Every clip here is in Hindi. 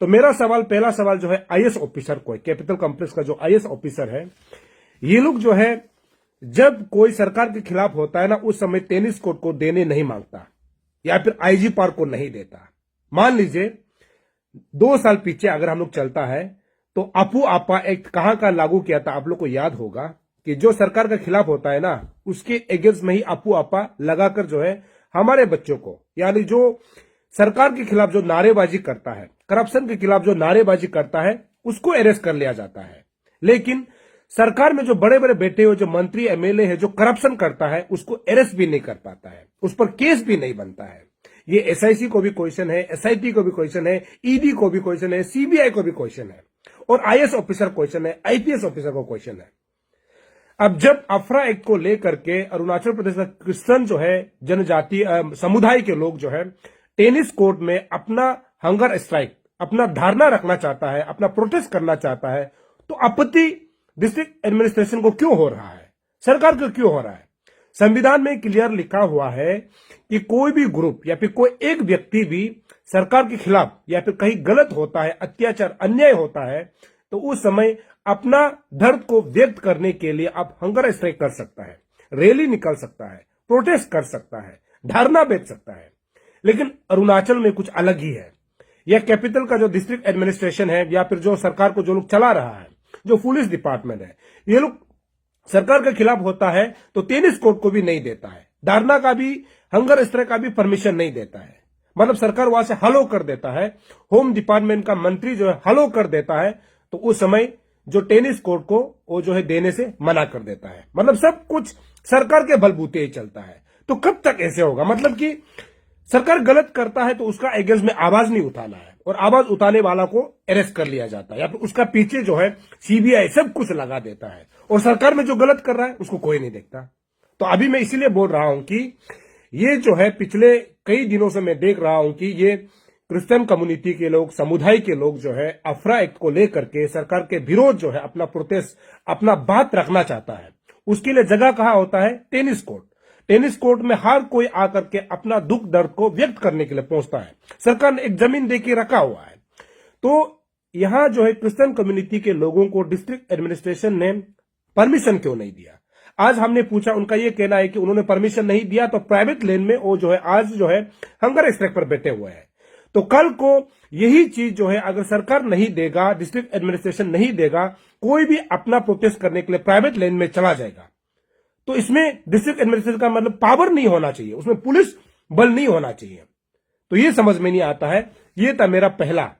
तो मेरा सवाल, पहला सवाल जो है आईएएस ऑफिसर को, कैपिटल कॉम्प्लेक्स का जो आईएएस ऑफिसर है, ये लोग जो है जब कोई सरकार के खिलाफ होता है ना, उस समय टेनिस कोर्ट को देने नहीं मांगता या फिर आईजी पार्क को नहीं देता। मान लीजिए 2 साल पीछे अगर हम लोग चलता है तो अपू आपा एक्ट कहां का लागू किया था, आप लोग को याद होगा कि जो सरकार के खिलाफ होता है ना, उसके अगेंस्ट में ही अपू आपा लगाकर जो है हमारे बच्चों को, यानी जो सरकार के खिलाफ जो नारेबाजी करता है, करप्शन के खिलाफ जो नारेबाजी करता है, उसको अरेस्ट कर लिया जाता है। लेकिन सरकार में जो बड़े बड़े बैठे हुए जो मंत्री एमएलए है जो करप्शन करता है, उसको अरेस्ट भी नहीं कर पाता है, उस पर केस भी नहीं बनता है। ये एसआईसी को भी क्वेश्चन है, एसआईटी को भी क्वेश्चन है, ईडी को भी क्वेश्चन है, सीबीआई को भी क्वेश्चन है, और आईएएस ऑफिसर क्वेश्चन है, आईपीएस ऑफिसर को क्वेश्चन है। अब जब अफरा एक्ट को लेकर के अरुणाचल प्रदेश का क्रिश्चियन जो है जनजाति समुदाय के लोग जो है टेनिस कोर्ट में अपना हंगर स्ट्राइक, अपना धरना रखना चाहता है, अपना प्रोटेस्ट करना चाहता है, तो आपत्ति डिस्ट्रिक्ट एडमिनिस्ट्रेशन को क्यों हो रहा है, सरकार को क्यों हो रहा है? संविधान में क्लियर लिखा हुआ है कि कोई भी ग्रुप या फिर कोई एक व्यक्ति भी सरकार के खिलाफ या फिर कहीं गलत होता है, अत्याचार अन्याय होता है, तो उस समय अपना दर्द को व्यक्त करने के लिए आप हंगर स्ट्राइक कर सकता है, रैली निकाल सकता है, प्रोटेस्ट कर सकता है, धरना बेच सकता है। लेकिन अरुणाचल में कुछ अलग ही है। यह कैपिटल का जो डिस्ट्रिक्ट एडमिनिस्ट्रेशन है या फिर जो सरकार को जो लोग चला रहा है, जो पुलिस डिपार्टमेंट है, ये लोग सरकार के खिलाफ होता है तो टेनिस कोर्ट को भी नहीं देता है, धरना का भी, हंगर स्ट्राइक का भी परमिशन नहीं देता है। मतलब सरकार वहां से हलो कर देता है, होम डिपार्टमेंट का मंत्री जो है हलो कर देता है, तो उस समय जो टेनिस कोर्ट को वो जो है देने से मना कर देता है। मतलब सब कुछ सरकार के बलबूते ही चलता है। तो कब तक ऐसे होगा? मतलब कि सरकार गलत करता है तो उसका अगेंस्ट में आवाज नहीं उठाना है, और आवाज उठाने वाला को अरेस्ट कर लिया जाता है, या फिर उसका पीछे जो है सीबीआई सब कुछ लगा देता है, और सरकार में जो गलत कर रहा है उसको कोई नहीं देखता। तो अभी मैं इसीलिए बोल रहा हूं कि ये जो है पिछले कई दिनों से मैं देख रहा हूं कि ये क्रिश्चियन कम्युनिटी के लोग, समुदाय के लोग जो है अफरा एक्ट को लेकर के सरकार के विरोध जो है अपना प्रोटेस्ट, अपना बात रखना चाहता है। उसके लिए जगह कहाँ होता है? Tennis court. टेनिस कोर्ट में हर कोई आकर के अपना दुख दर्द को व्यक्त करने के लिए पहुंचता है। सरकार ने एक जमीन देके रखा हुआ है। तो यहां जो है क्रिश्चियन कम्युनिटी के लोगों को डिस्ट्रिक्ट एडमिनिस्ट्रेशन ने परमिशन क्यों नहीं दिया? आज हमने पूछा, उनका यह कहना है कि उन्होंने परमिशन नहीं दिया तो प्राइवेट लेन में वो जो है आज जो है हंगर स्ट्राइक पर बैठे हुए हैं। तो कल को यही चीज जो है अगर सरकार नहीं देगा, डिस्ट्रिक्ट एडमिनिस्ट्रेशन नहीं देगा, कोई भी अपना प्रोटेस्ट करने के लिए प्राइवेट लेन में चला जाएगा, तो इसमें डिस्ट्रिक्ट एडमिनिस्ट्रेशन का मतलब पावर नहीं होना चाहिए, उसमें पुलिस बल नहीं होना चाहिए। तो ये समझ में नहीं आता है। ये था मेरा पहला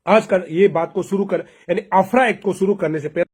आज का ये बात को शुरू कर, यानी अफरा एक्ट को शुरू करने से पहले